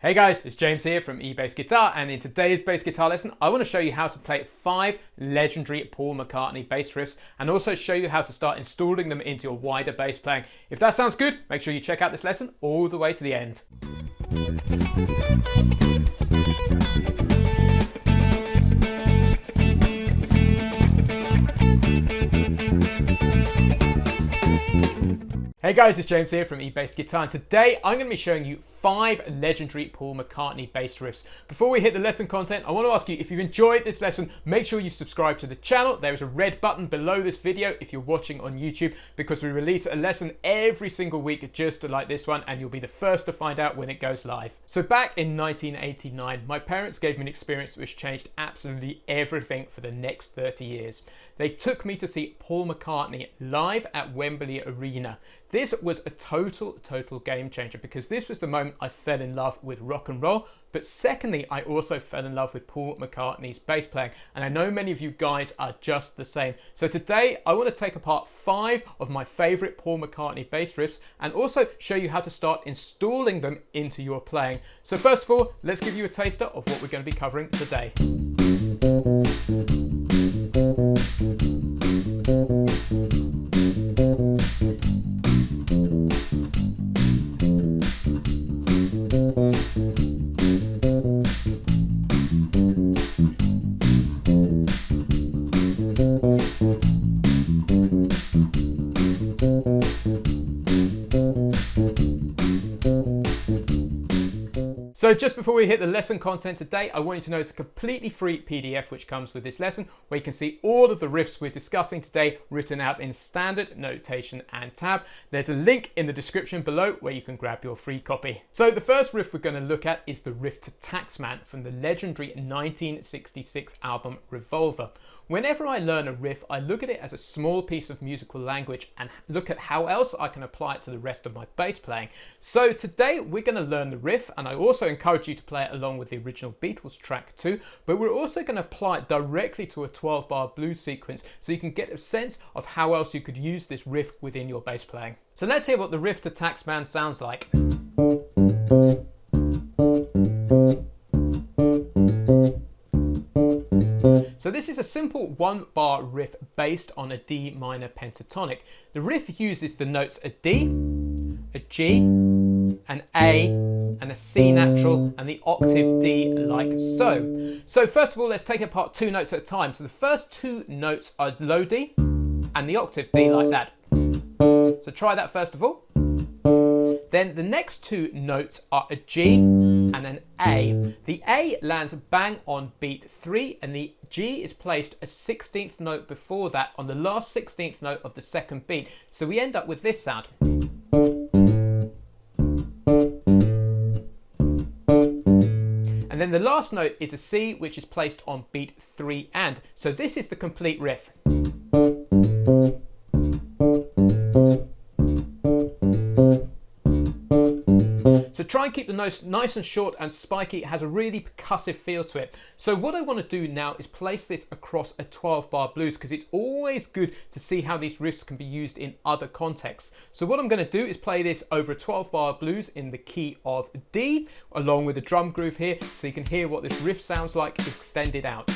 Hey guys, it's James here from eBassGuitar, and in today's bass guitar lesson I want to show you how to play 5 legendary Paul McCartney bass riffs and also show you how to start installing them into your wider bass playing. If that sounds good, make sure you check out this lesson all the way to the end. Hey guys, it's James here from eBassGuitar, and today I'm going to be showing you 5 legendary Paul McCartney bass riffs. Before we hit the lesson content, I want to ask you, if you've enjoyed this lesson, make sure you subscribe to the channel. There is a red button below this video if you're watching on YouTube, because we release a lesson every single week just like this one, and you'll be the first to find out when it goes live. So back in 1989, my parents gave me an experience which changed absolutely everything for the next 30 years. They took me to see Paul McCartney live at Wembley Arena. This was a total game changer, because this was the moment I fell in love with rock and roll. But secondly, I also fell in love with Paul McCartney's bass playing, and I know many of you guys are just the same. So today I want to take apart 5 of my favorite Paul McCartney bass riffs and also show you how to start installing them into your playing. So first of all, let's give you a taster of what we're going to be covering today. So just before we hit the lesson content today, I want you to know it's a completely free PDF which comes with this lesson, where you can see all of the riffs we're discussing today written out in standard notation and tab. There's a link in the description below where you can grab your free copy. So the first riff we're going to look at is the riff to Taxman from the legendary 1966 album Revolver. Whenever I learn a riff, I look at it as a small piece of musical language and look at how else I can apply it to the rest of my bass playing. So today we're going to learn the riff, and I also encourage you to play it along with the original Beatles track too, but we're also going to apply it directly to a 12-bar blues sequence so you can get a sense of how else you could use this riff within your bass playing. So let's hear what the riff to Taxman sounds like. So this is a simple 1-bar riff based on a D minor pentatonic. The riff uses the notes a D, a G, an A, and a C natural, and the octave D like so. So first of all, let's take it apart 2 notes at a time. So the first 2 notes are low D and the octave D like that. So try that first of all. Then the next 2 notes are a G and an A. The A lands bang on beat 3, and the G is placed a 16th note before that on the last 16th note of the second beat. So we end up with this sound. And then the last note is a C, which is placed on beat 3 and. So this is the complete riff. So try and keep the notes nice and short and spiky. It has a really percussive feel to it. So what I want to do now is place this across a 12-bar blues, because it's always good to see how these riffs can be used in other contexts. So what I'm going to do is play this over a 12-bar blues in the key of D, along with a drum groove here, so you can hear what this riff sounds like extended out.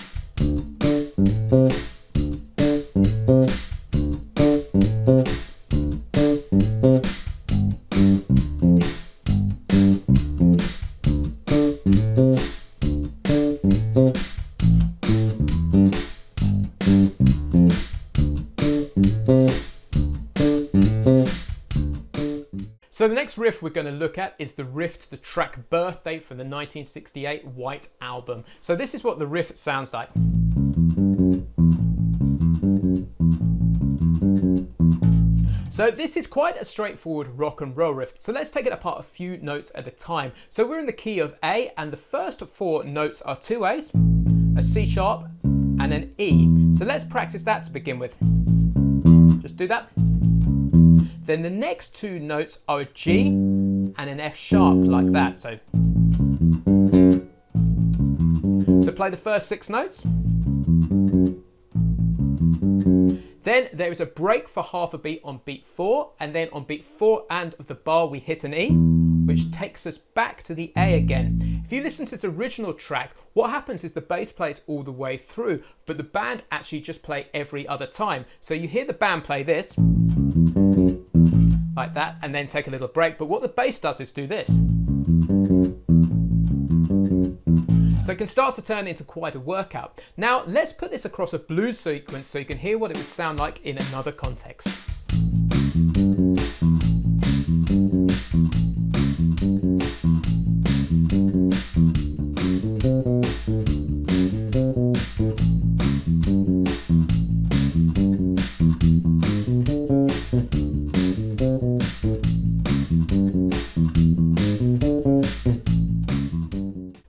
So the next riff we're going to look at is the riff to the track Birthday from the 1968 White Album. So this is what the riff sounds like. So this is quite a straightforward rock and roll riff. So let's take it apart a few notes at a time. So we're in the key of A, and the first 4 notes are 2 A's, a C sharp, and an E. So let's practice that to begin with. Just do that. Then the next 2 notes are a G and an F sharp, like that. So play the first 6 notes. Then there is a break for half a beat on beat 4, and then on beat 4 and of the bar we hit an E, which takes us back to the A again. If you listen to this original track, what happens is the bass plays all the way through, but the band actually just play every other time. So you hear the band play this, like that, and then take a little break. But what the bass does is do this. So it can start to turn into quite a workout. Now let's put this across a blues sequence so you can hear what it would sound like in another context.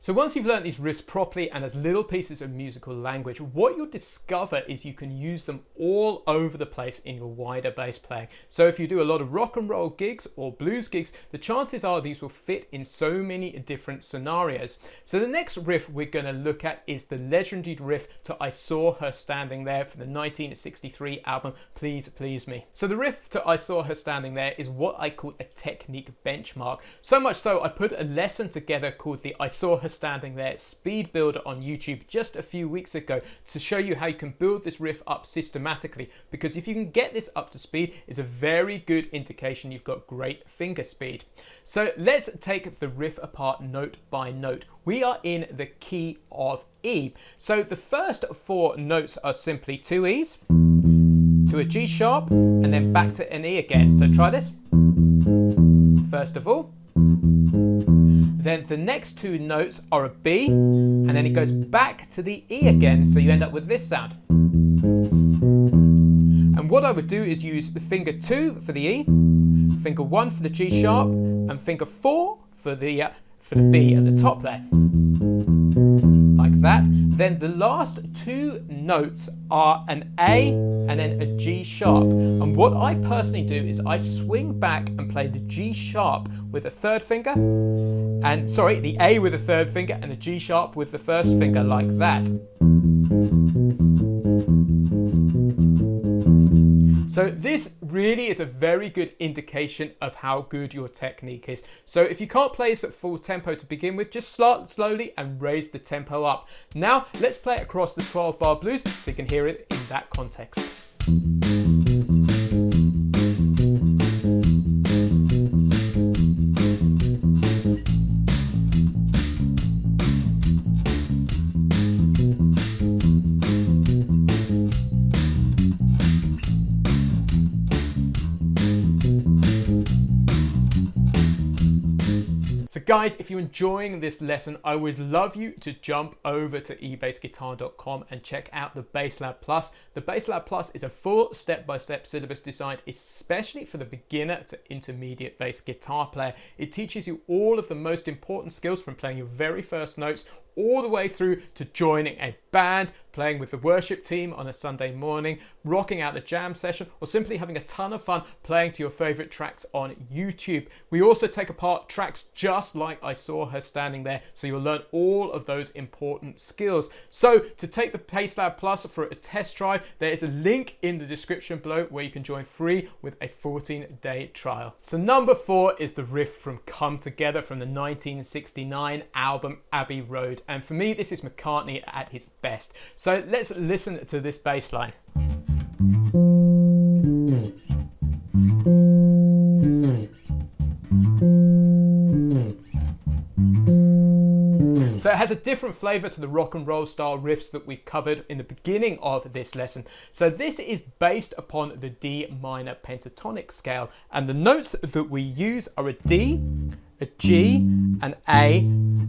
So once you've learned these riffs properly and as little pieces of musical language, what you'll discover is you can use them all over the place in your wider bass playing. So if you do a lot of rock and roll gigs or blues gigs, the chances are these will fit in so many different scenarios. So the next riff we're going to look at is the legendary riff to I Saw Her Standing There for the 1963 album Please Please Me. So the riff to I Saw Her Standing There is what I call a technique benchmark. So much so I put a lesson together called the I Saw Her Standing There speed builder on YouTube just a few weeks ago to show you how you can build this riff up systematically, because if you can get this up to speed, it's a very good indication you've got great finger speed. So let's take the riff apart note by note. We are in the key of E. So the first four notes are simply two E's to a G sharp and then back to an E again. So try this. First of all. Then the next two notes are a B, and then it goes back to the E again, so you end up with this sound. And what I would do is use the finger 2 for the E, finger 1 for the G sharp, and finger 4 for the B at the top there. Like that. Then the last two notes are an A and then a G sharp. And what I personally do is I swing back and play the G sharp with the third finger, and sorry, the A with the third finger and the G sharp with the first finger, like that. So this really is a very good indication of how good your technique is. So if you can't play this at full tempo to begin with, just start slowly and raise the tempo up. Now let's play it across the 12-bar blues so you can hear it in that context. Guys, if you're enjoying this lesson, I would love you to jump over to eBassGuitar.com and check out the BassLab Plus. The BassLab Plus is a full step-by-step syllabus designed especially for the beginner to intermediate bass guitar player. It teaches you all of the most important skills from playing your very first notes all the way through to joining a band, playing with the worship team on a Sunday morning, rocking out a jam session, or simply having a ton of fun playing to your favorite tracks on YouTube. We also take apart tracks just like I Saw Her Standing There, so you'll learn all of those important skills. So to take the BassLab Plus for a test drive, there is a link in the description below where you can join free with a 14-day trial. So number 4 is the riff from Come Together from the 1969 album Abbey Road. And for me, this is McCartney at his best. So let's listen to this bass line. So it has a different flavour to the rock and roll style riffs that we've covered in the beginning of this lesson. So this is based upon the D minor pentatonic scale, and the notes that we use are a D, a G, an A,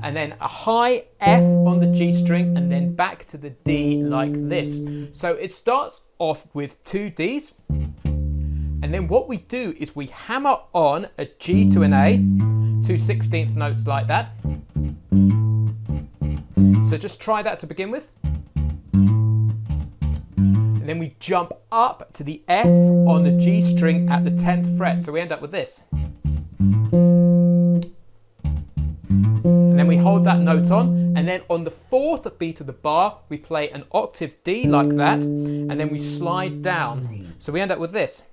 and then a high F on the G string, and then back to the D like this. So it starts off with two Ds, and then what we do is we hammer on a G to an A, 2 16th notes like that. So just try that to begin with. And then we jump up to the F on the G string at the 10th fret. So we end up with this. And then we hold that note on, and then on the 4th beat of the bar, we play an octave D like that, and then we slide down. So we end up with this.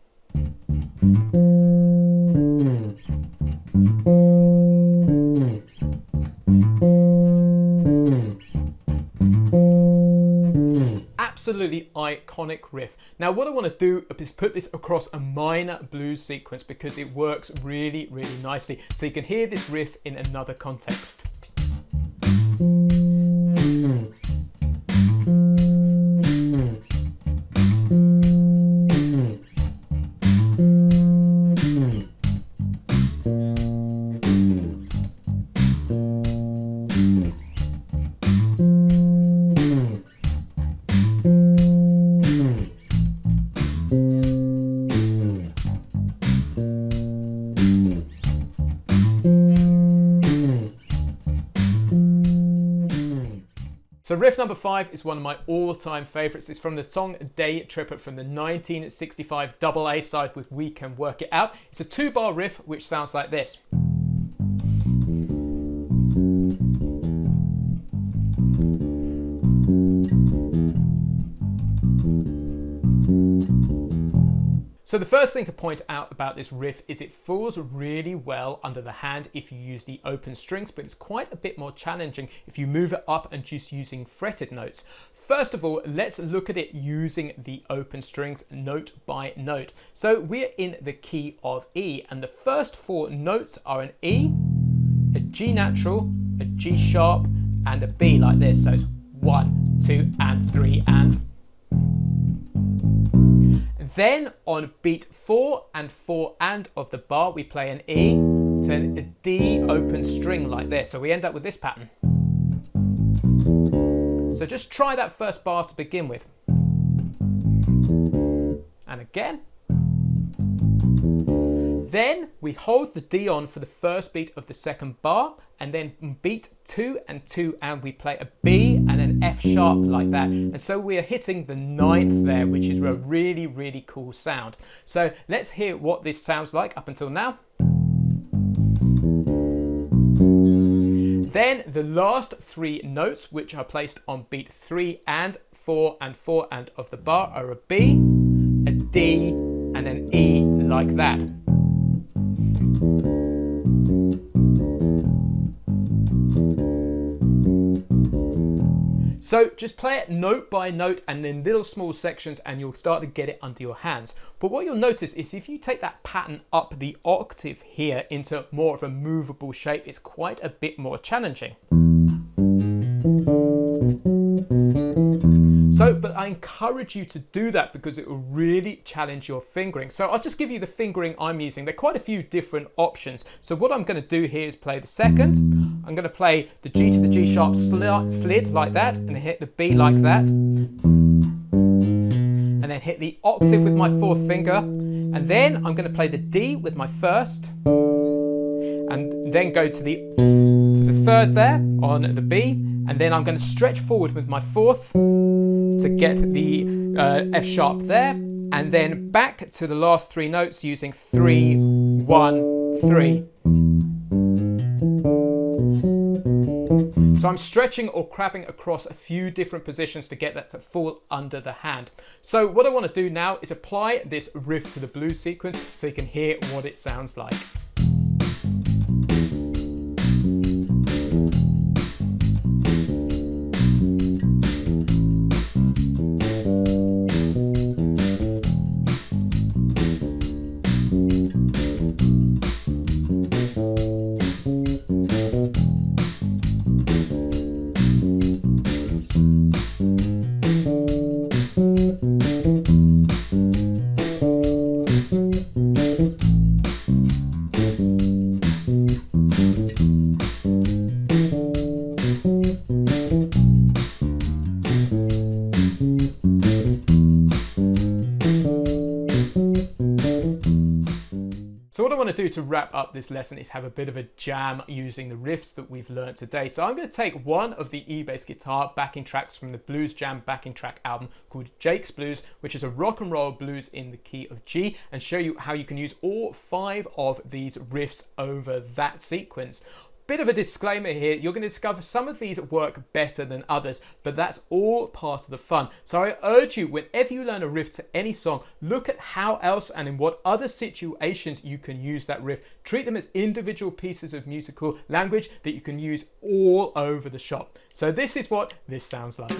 absolutely iconic riff. Now what I want to do is put this across a minor blues sequence because it works really, really nicely. So you can hear this riff in another context. So riff number 5 is one of my all-time favorites. It's from the song Day Tripper from the 1965 double A side with We Can Work It Out. It's a 2-bar riff which sounds like this. So the first thing to point out about this riff is it falls really well under the hand if you use the open strings, but it's quite a bit more challenging if you move it up and just using fretted notes. First of all, let's look at it using the open strings note by note. So we're in the key of E, and the first 4 notes are an E, a G natural, a G sharp, and a B like this. So it's 1, 2, and 3, and. Then on beat 4 and 4 and of the bar, we play an E to a D open string like this. So we end up with this pattern. So just try that first bar to begin with. And again. Then we hold the D on for the first beat of the second bar, and then beat 2 and 2, and we play a B and an F sharp like that. And so we are hitting the 9th there, which is a really, really cool sound. So let's hear what this sounds like up until now. Then the last 3 notes, which are placed on beat 3 and 4 and 4 and of the bar, are a B, a D, and an E like that. So just play it note by note and then little small sections, and you'll start to get it under your hands. But what you'll notice is if you take that pattern up the octave here into more of a movable shape, it's quite a bit more challenging. But I encourage you to do that because it will really challenge your fingering. So I'll just give you the fingering I'm using. There are quite a few different options. So what I'm going to do here is play the second. I'm going to play the G to the G sharp slid like that, and then hit the B like that. And then hit the octave with my 4th finger. And then I'm going to play the D with my 1st. And then go to the 3rd there on the B. And then I'm going to stretch forward with my 4th to get the F sharp there, and then back to the last 3 notes using 3, 1, 3. So I'm stretching or crabbing across a few different positions to get that to fall under the hand. So what I want to do now is apply this riff to the blues sequence so you can hear what it sounds like. So what I want to do to wrap up this lesson is have a bit of a jam using the riffs that we've learned today. So I'm going to take one of the eBassGuitar backing tracks from the Blues Jam backing track album called Jake's Blues, which is a rock and roll blues in the key of G, and show you how you can use all 5 of these riffs over that sequence. Bit of a disclaimer here, you're going to discover some of these work better than others, but that's all part of the fun. So I urge you, whenever you learn a riff to any song, look at how else and in what other situations you can use that riff. Treat them as individual pieces of musical language that you can use all over the shop. So this is what this sounds like.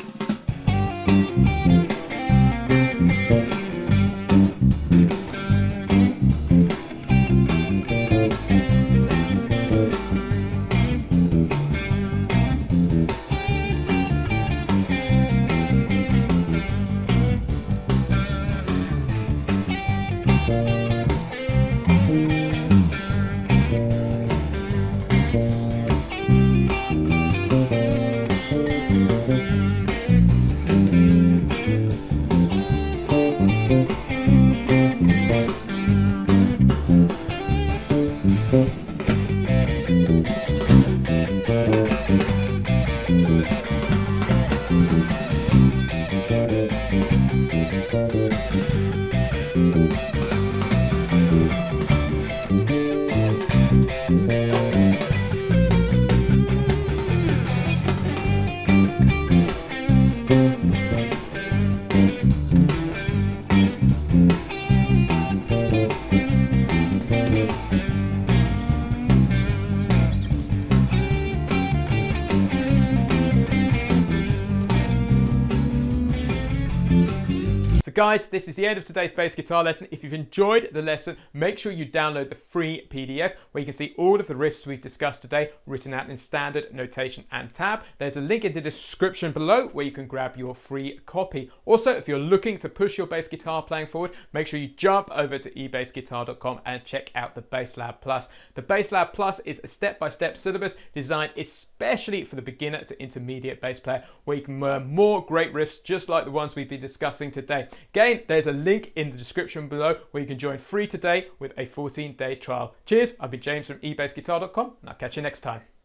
So guys, this is the end of today's bass guitar lesson. If you've enjoyed the lesson, make sure you download the free PDF where you can see all of the riffs we've discussed today written out in standard notation and tab. There's a link in the description below where you can grab your free copy. Also, if you're looking to push your bass guitar playing forward, make sure you jump over to eBassGuitar.com and check out the Bass Lab Plus. The Bass Lab Plus is a step-by-step syllabus designed especially for the beginner to intermediate bass player, where you can learn more great riffs just like the ones we've been discussing today. Again, there's a link in the description below where you can join free today with a 14-day trial. Cheers, I've been James from eBassGuitar.com and I'll catch you next time.